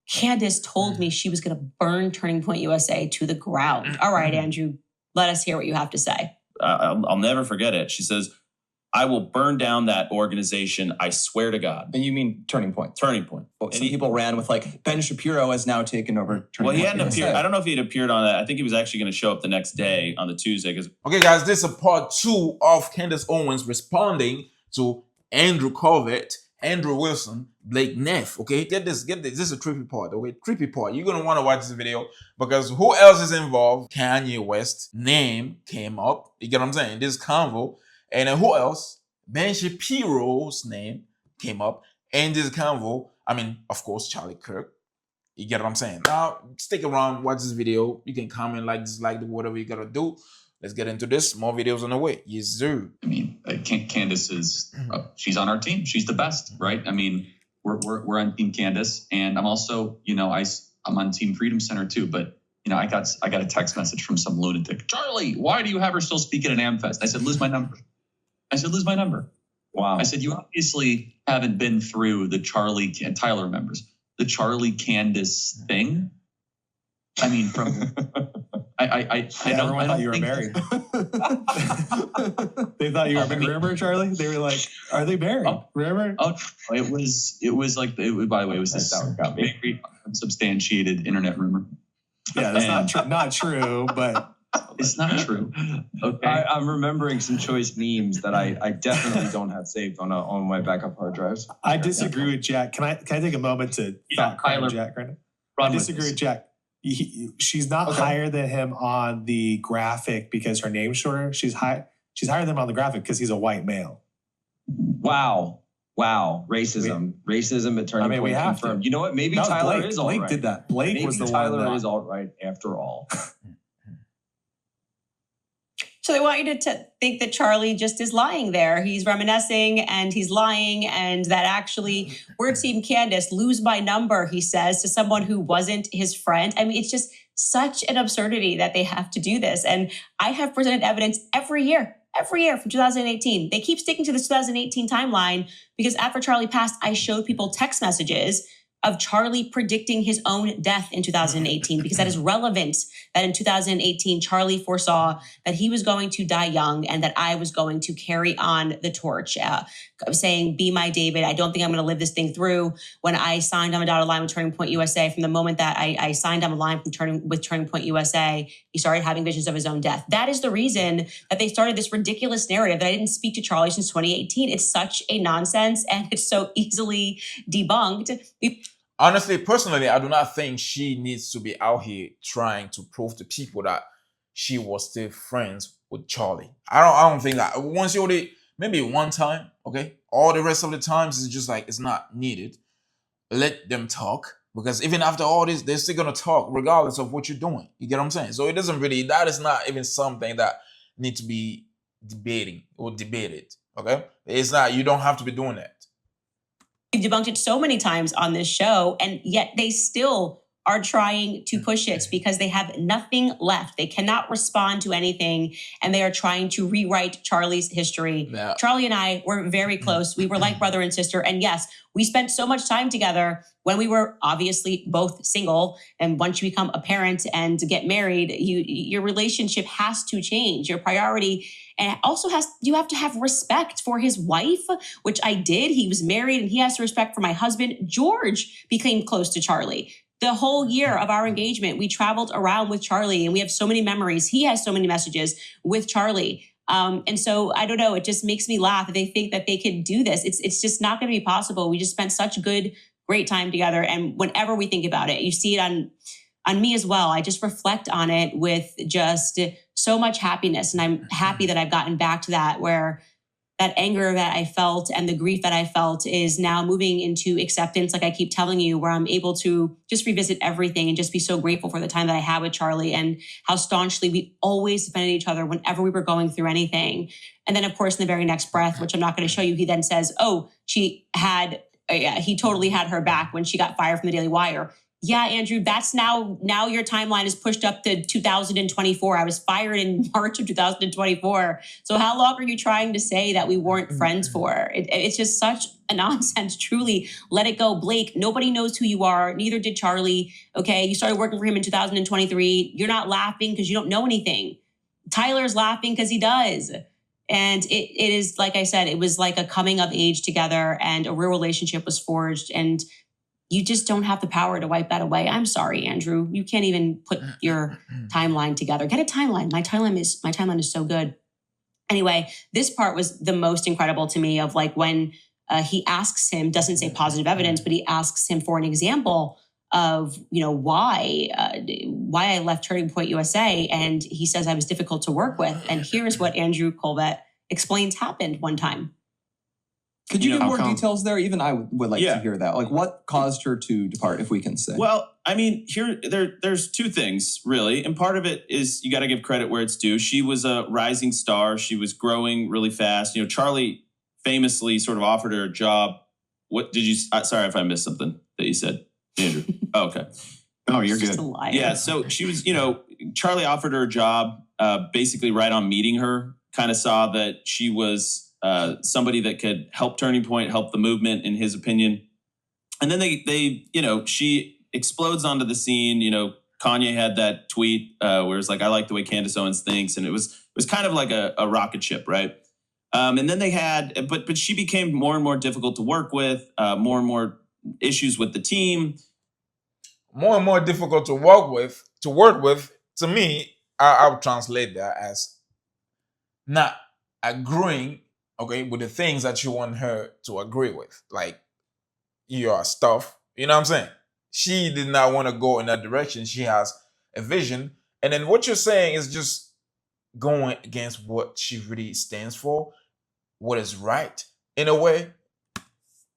Candace told me she was going to burn Turning Point USA to the ground. All right, Andrew, let us hear what you have to say. I'll never forget it. She says, I will burn down that organization. I swear to God. And you mean Turning Point? Turning Point. Well, some people ran with like Ben Shapiro has now taken over Turning Point. He hadn't appeared. I don't know if he'd appeared on that. I think he was actually going to show up the next day on the Tuesday. Okay, guys, this is part 2 of Candace Owens responding to Andrew Kolvet, Andrew Wilson, Blake Neff. Okay, get this. This is a trippy part. Okay, trippy part. You're gonna want to watch this video because who else is involved? Kanye West's name came up. You get what I'm saying? This convo. And then who else? Ben Shapiro's name came up in this convo. I mean, of course, Charlie Kirk. You get what I'm saying? Now, stick around, watch this video. You can comment, like, dislike, whatever you gotta do. Let's get into this. More videos on the way. Yes, sir. I mean, Candace is, she's on our team. She's the best, right? I mean, we're on Team Candace. And I'm also, you know, I'm on Team Freedom Center too. But, you know, I got a text message from some lunatic. Charlie, why do you have her still speaking at AmFest? I said, lose my number. Wow. I said, you obviously haven't been through the Tyler remembers, the Charlie Candace thing. I mean, from... I everyone thought you were married. They thought you were married. Remember, Charlie? They were like, "Are they married?" Remember? It was like. By the way, it was this very unsubstantiated internet rumor. Yeah, that's not true, but it's not true. Okay, I'm remembering some choice memes that I definitely don't have saved on my backup hard drives. I disagree with Jack. Can I take a moment to thought crime Jack right now? I disagree with Jack. She's not higher than him on the graphic because her name's shorter. She's higher than him on the graphic because he's a white male. Wow. Racism at Turning Point confirmed. You know what? Maybe Tyler is alt-right. Blake did that. Blake was the one. Tyler is alt-right after all. So they want you to think that Charlie just is lying there. He's reminiscing and he's lying, and that actually, we're Team Candace, lose my number, he says to someone who wasn't his friend. I mean, it's just such an absurdity that they have to do this. And I have presented evidence every year from 2018. They keep sticking to the 2018 timeline because after Charlie passed, I showed people text messages of Charlie predicting his own death in 2018, because that is relevant, that in 2018, Charlie foresaw that he was going to die young and that I was going to carry on the torch, saying, be my David. I don't think I'm going to live this thing through. When I signed on a dotted line with Turning Point USA, from the moment that I signed on a line with Turning Point USA, he started having visions of his own death. That is the reason that they started this ridiculous narrative that I didn't speak to Charlie since 2018. It's such a nonsense and it's so easily debunked. Honestly, personally, I do not think she needs to be out here trying to prove to people that she was still friends with Charlie. I don't think that. Once you already, maybe one time, okay? All the rest of the times is just like, it's not needed. Let them talk. Because even after all this, they're still going to talk regardless of what you're doing. You get what I'm saying? So it doesn't really, that is not even something that needs to be debated, okay? It's not, you don't have to be doing that. We've debunked it so many times on this show, and yet they still are trying to push it because they have nothing left. They cannot respond to anything, and they are trying to rewrite Charlie's history. Yeah. Charlie and I were very close. We were like brother and sister. And yes, we spent so much time together when we were obviously both single. And once you become a parent and get married, your relationship has to change. Your priority, and also you have to have respect for his wife, which I did. He was married and he has to respect for my husband. George became close to Charlie. The whole year of our engagement, we traveled around with Charlie and we have so many memories. He has so many messages with Charlie. And so I don't know, it just makes me laugh that they think that they can do this. It's just not going to be possible. We just spent such great time together. And whenever we think about it, you see it on me as well. I just reflect on it with just so much happiness. And I'm happy that I've gotten back to that, where that anger that I felt and the grief that I felt is now moving into acceptance, like I keep telling you, where I'm able to just revisit everything and just be so grateful for the time that I had with Charlie and how staunchly we always defended each other whenever we were going through anything. And then, of course, in the very next breath, which I'm not going to show you, he then says, he totally had her back when she got fired from the Daily Wire. Yeah, Andrew, that's now your timeline is pushed up to 2024. I was fired in March of 2024. So how long are you trying to say that we weren't friends for? It's just such a nonsense. Truly, let it go. Blake, nobody knows who you are. Neither did Charlie. Okay, you started working for him in 2023. You're not laughing because you don't know anything. Tyler's laughing because he does. And it is, like I said, it was like a coming of age together and a real relationship was forged. And you just don't have the power to wipe that away. I'm sorry, Andrew. You can't even put your timeline together. Get a timeline. My timeline is so good. Anyway, this part was the most incredible to me of like when he asks him, doesn't say positive evidence, but he asks him for an example of, why I left Turning Point USA. And he says I was difficult to work with. And here's what Andrew Kolvet explains happened one time. Could you give more details there? Even I would like to hear that. Like, what caused her to depart, if we can say? Well, I mean, there's two things, really. And part of it is you got to give credit where it's due. She was a rising star. She was growing really fast. Charlie famously sort of offered her a job. What did you... sorry if I missed something that you said, Andrew. Oh, okay. Oh, you're Just good. a liar. Yeah, so she was, Charlie offered her a job basically right on meeting her, kind of saw that she was... somebody that could help Turning Point, help the movement, in his opinion. And then they she explodes onto the scene. Kanye had that tweet where it's like, I like the way Candace Owens thinks. And it was kind of like a rocket ship, right? And then they had, but she became more and more difficult to work with, more and more issues with the team. More and more difficult to work with. To me, I would translate that as not agreeing, okay, with the things that you want her to agree with, like your stuff. You know what I'm saying? She did not want to go in that direction. She has a vision. And then what you're saying is just going against what she really stands for, what is right, in a way.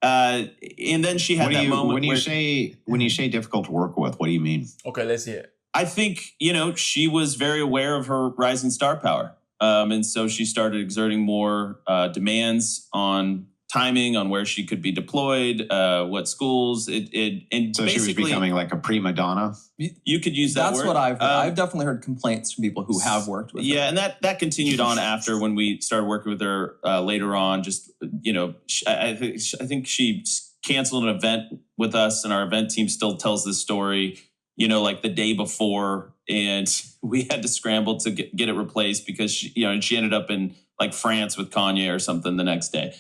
And then she had that moment when you say difficult to work with, what do you mean? Okay, let's hear it. I think, she was very aware of her rising star power. And so she started exerting more demands on timing, on where she could be deployed, what schools. So she was becoming like a prima donna? You could use that word. That's what I've heard. I've definitely heard complaints from people who have worked with her. Yeah, and that continued on after when we started working with her later on. Just, I think she canceled an event with us, and our event team still tells this story, like the day before, and we had to scramble to get it replaced because she ended up in like France with Kanye or something the next day.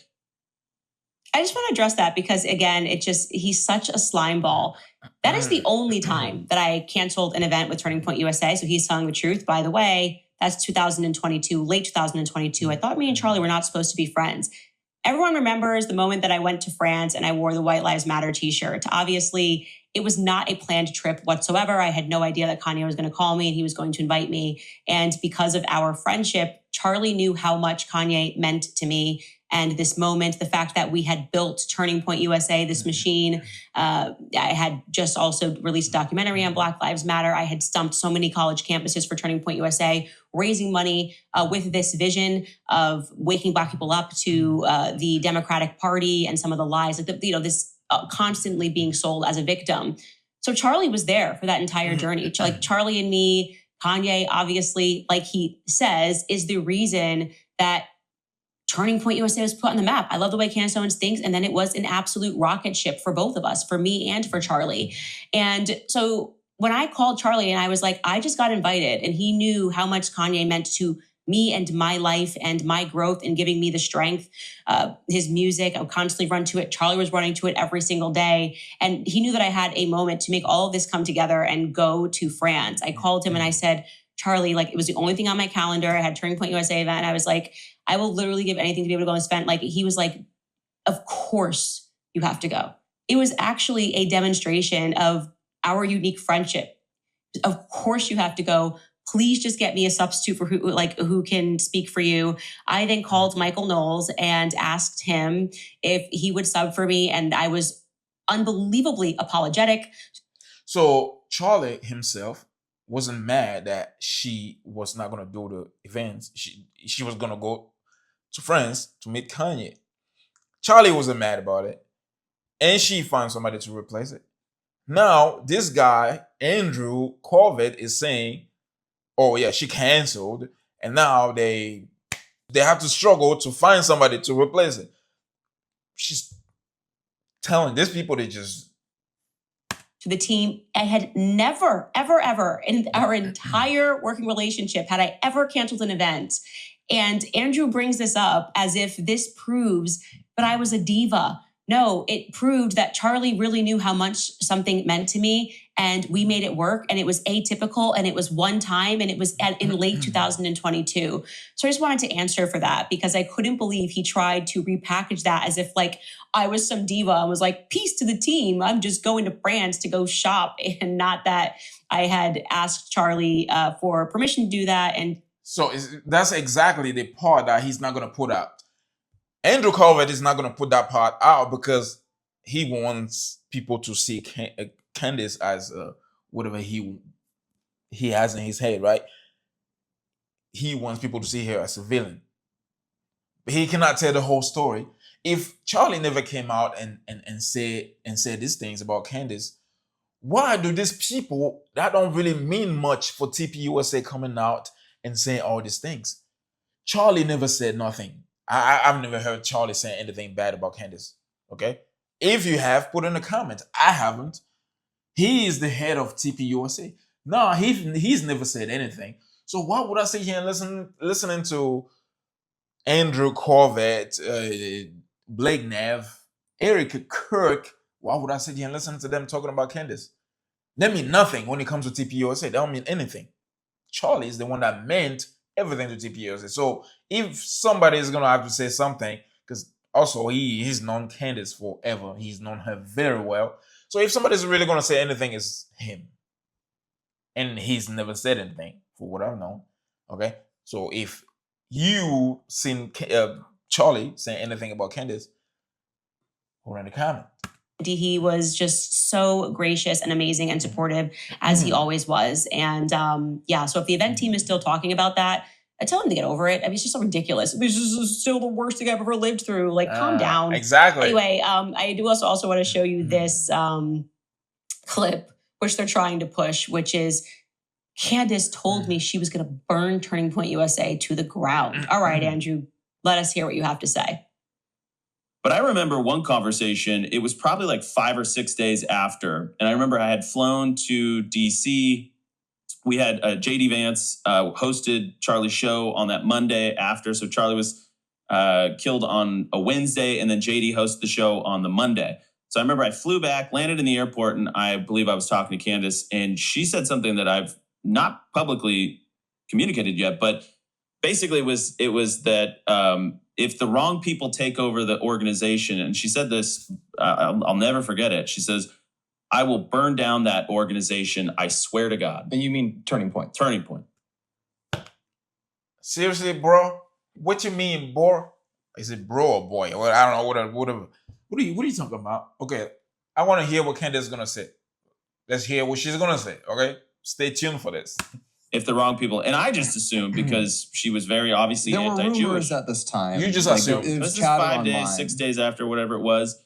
I just want to address that because, again, he's such a slime ball. That is the only time that I canceled an event with Turning Point USA. So he's telling the truth. By the way, that's 2022, late 2022. I thought me and Charlie were not supposed to be friends. Everyone remembers the moment that I went to France and I wore the White Lives Matter t-shirt. Obviously, it was not a planned trip whatsoever. I had no idea that Kanye was going to call me and he was going to invite me. And because of our friendship, Charlie knew how much Kanye meant to me. And this moment, the fact that we had built Turning Point USA, this machine, I had just also released a documentary on Black Lives Matter. I had stumped so many college campuses for Turning Point USA, raising money with this vision of waking Black people up to the Democratic Party and some of the lies, this constantly being sold as a victim. So Charlie was there for that entire journey. Like Charlie and me, Kanye, obviously, like he says, is the reason that Turning Point USA was put on the map. I love the way Candace Owens thinks. And then it was an absolute rocket ship for both of us, for me and for Charlie. And so when I called Charlie and I was like, I just got invited, and he knew how much Kanye meant to me and my life and my growth and giving me the strength. His music, I would constantly run to it. Charlie was running to it every single day. And he knew that I had a moment to make all of this come together and go to France. I called him and I said, Charlie, like it was the only thing on my calendar. I had Turning Point USA event. And I was like, I will literally give anything to be able to go on this event. Like he was like, of course you have to go. It was actually a demonstration of our unique friendship. Of course you have to go. Please just get me a substitute for who can speak for you. I then called Michael Knowles and asked him if he would sub for me. And I was unbelievably apologetic. So Charlie himself wasn't mad that she was not going to do the events. She was going to go to France to meet Kanye. Charlie wasn't mad about it. And she found somebody to replace it. Now, this guy, Andrew Kolvet, is saying, oh yeah, she canceled. And now they have to struggle to find somebody to replace it. She's telling these people they just... To the team, I had never, ever, ever in our entire working relationship had I ever canceled an event. And Andrew brings this up as if this proves that I was a diva. No, it proved that Charlie really knew how much something meant to me, and we made it work, and it was atypical, and it was one time, and it was in late 2022. So I just wanted to answer for that because I couldn't believe he tried to repackage that as if like I was some diva and was like, peace to the team. I'm just going to France to go shop, and not that I had asked Charlie for permission to do that. And so that's exactly the part that he's not going to put out. Andrew Kolvet is not going to put that part out because he wants people to see Candace as whatever he has in his head, right? He wants people to see her as a villain. But he cannot tell the whole story. If Charlie never came out and said these things about Candace, why do these people that don't really mean much for TPUSA coming out and saying all these things? Charlie never said nothing. I've never heard Charlie say anything bad about Candace. Okay? If you have, put in the comments. I haven't. He is the head of TPUSA. No, he's never said anything. So why would I sit here and listening to Andrew Kolvet, Blake Neff, Eric Kirk? Why would I sit here and listen to them talking about Candace? That mean nothing when it comes to TPUSA. They don't mean anything. Charlie is the one that meant everything to TPUSA. So if somebody is going to have to say something, because also he's known Candace forever. He's known her very well. So if somebody's really going to say anything, it's him. And he's never said anything for what I've known. Okay? So if you seen Charlie saying anything about Candace, put in the comment. He was just so gracious and amazing and supportive as he always was. And so if the event team is still talking about that, I tell him to get over it. I mean, it's just so ridiculous. This is still the worst thing I've ever lived through. Like, calm down. Exactly. Anyway, I do also want to show you this clip, which they're trying to push, which is Candace told me she was going to burn Turning Point USA to the ground. All right, Andrew, let us hear what you have to say. But I remember one conversation, it was probably like 5 or 6 days after. And I remember I had flown to DC. We had JD Vance hosted Charlie's show on that Monday after. So Charlie was killed on a Wednesday, and then JD hosted the show on the Monday. So I remember I flew back, landed in the airport, and I believe I was talking to Candace, and she said something that I've not publicly communicated yet, but basically it was that if the wrong people take over the organization, and she said this, I'll never forget it. She says, I will burn down that organization. I swear to God. And you mean Turning Point? Turning Point. Seriously, bro? What you mean, bro? Is it bro or boy? Well, I don't know. Whatever. What are you talking about? Okay, I want to hear what Candace is going to say. Let's hear what she's going to say, okay? Stay tuned for this. If the wrong people, and I just assumed because she was very obviously anti-Jewish. There were rumors at this time. You just assumed. This is 5 days, 6 days after, whatever it was.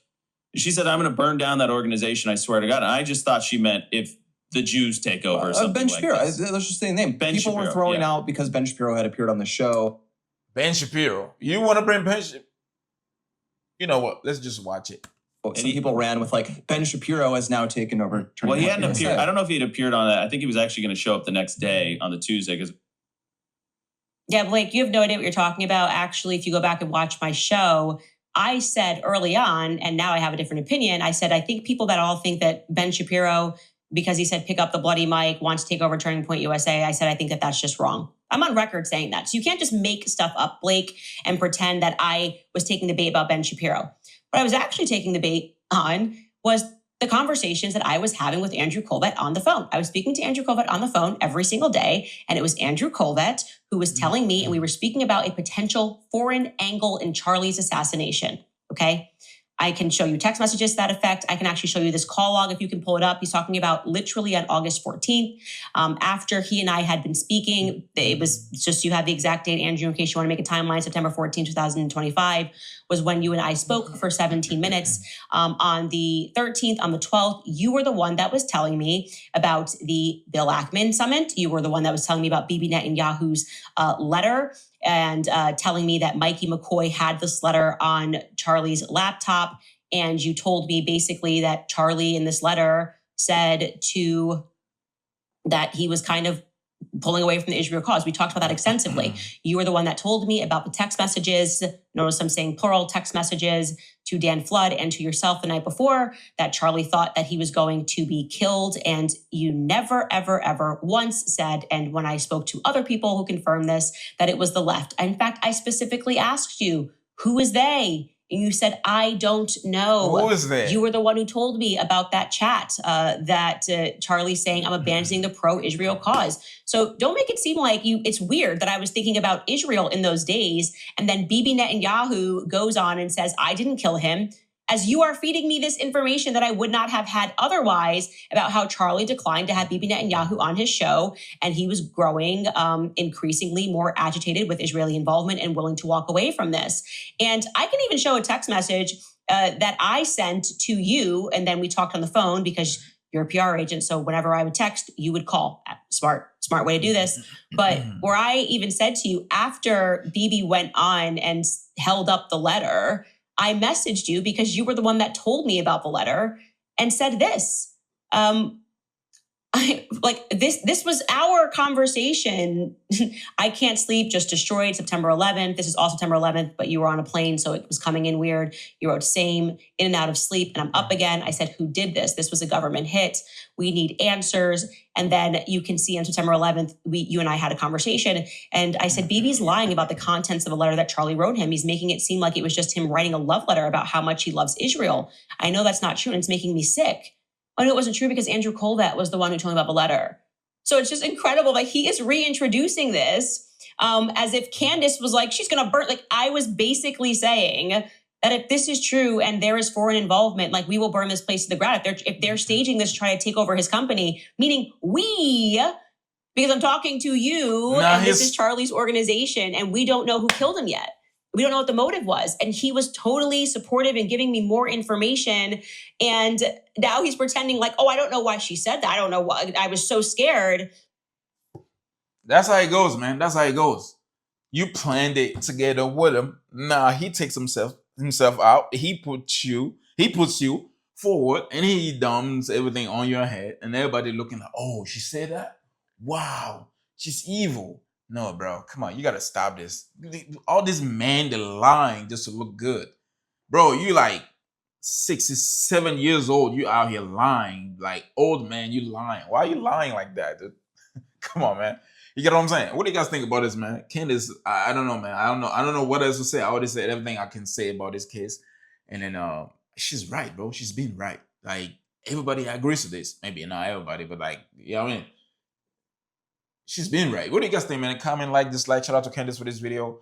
She said, I'm going to burn down that organization, I swear to God. And I just thought she meant if the Jews take over or something Ben Shapiro. Like this. Let's just say the name. People Shapiro, were throwing out because Ben Shapiro had appeared on the show. Ben Shapiro. You want to bring Ben Shapiro? You know what? Let's just watch it. Some people ran with like, Ben Shapiro has now taken over. Well, he hadn't appeared. I don't know if he had appeared on that. I think he was actually going to show up the next day on the Tuesday. Yeah, Blake, you have no idea what you're talking about. Actually, if you go back and watch my show, I said early on, and now I have a different opinion. I said, I think people that all think that Ben Shapiro, because he said pick up the bloody mic, wants to take over Turning Point USA, I said, I think that that's just wrong. I'm on record saying that. So you can't just make stuff up, Blake, and pretend that I was taking the bait about Ben Shapiro. What I was actually taking the bait on was the conversations that I was having with Andrew Kolvet on the phone. I was speaking to Andrew Kolvet on the phone every single day, and it was Andrew Kolvet who was telling me, and we were speaking about a potential foreign angle in Charlie's assassination, okay? I can show you text messages to that effect. I can actually show you this call log if you can pull it up. He's talking about literally on August 14th, after he and I had been speaking. It was just, you have the exact date, Andrew, in case you want to make a timeline. September 14th, 2025 was when you and I spoke for 17 minutes. On the 13th, on the 12th, you were the one that was telling me about the Bill Ackman summit. You were the one that was telling me about Bibi Netanyahu's letter, and telling me that Mikey McCoy had this letter on Charlie's laptop. And you told me basically that Charlie in this letter said that he was kind of pulling away from the Israel cause. We talked about that extensively. You were the one that told me about the text messages. Notice I'm saying plural, text messages to Dan Flood and to yourself the night before, that Charlie thought that he was going to be killed. And you never, ever, ever once said, and when I spoke to other people who confirmed this, that it was the left. In fact, I specifically asked you, who is they? And you said, I don't know. Who is that? You were the one who told me about that chat, that Charlie's saying I'm abandoning the pro-Israel cause. So don't make it seem like it's weird that I was thinking about Israel in those days. And then Bibi Netanyahu goes on and says, I didn't kill him, as you are feeding me this information that I would not have had otherwise about how Charlie declined to have Bibi Netanyahu on his show. And he was growing increasingly more agitated with Israeli involvement and willing to walk away from this. And I can even show a text message that I sent to you. And then we talked on the phone because you're a PR agent. So whenever I would text, you would call. Smart way to do this. But where I even said to you, after Bibi went on and held up the letter, I messaged you because you were the one that told me about the letter and said this. This was our conversation. I can't sleep, just destroyed, September 11th. This is all September 11th, but you were on a plane, so it was coming in weird. You wrote same, in and out of sleep, and I'm up again. I said, who did this? This was a government hit. We need answers. And then you can see on September 11th, you and I had a conversation, and I said, Bibi's lying about the contents of a letter that Charlie wrote him. He's making it seem like it was just him writing a love letter about how much he loves Israel. I know that's not true, and it's making me sick. I knew it wasn't true because Andrew Kolvet was the one who told me about the letter. So it's just incredible that he is reintroducing this as if Candace was like, she's going to burn. Like, I was basically saying that if this is true and there is foreign involvement, like, we will burn this place to the ground. If they're staging this to try to take over his company, meaning we, because I'm talking to you, and this is Charlie's organization, and we don't know who killed him yet. We don't know what the motive was. And he was totally supportive in giving me more information. And now he's pretending like, oh, I don't know why she said that. I don't know why. I was so scared. That's how it goes, man. That's how it goes. You planned it together with him. Nah, he takes himself out. He puts you forward, and he dumps everything on your head. And everybody looking like, oh, she said that? Wow, she's evil. No, bro, come on. You got to stop this. All this man, they're lying just to look good. Bro, you like 67 years old. You out here lying. Like, old man, you lying. Why are you lying like that, dude? Come on, man. You get what I'm saying? What do you guys think about this, man? Candace, I don't know, man. I don't know what else to say. I already said everything I can say about this case. And then she's right, bro. She's been right. Like, everybody agrees with this. Maybe not everybody, but like, you know what I mean? She's been right. What do you guys think, man? Comment, like, dislike. Shout out to Candace for this video.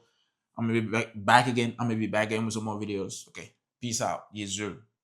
I'm going to be back again. I'm going to be back again with some more videos. Okay. Peace out. Yes, sir.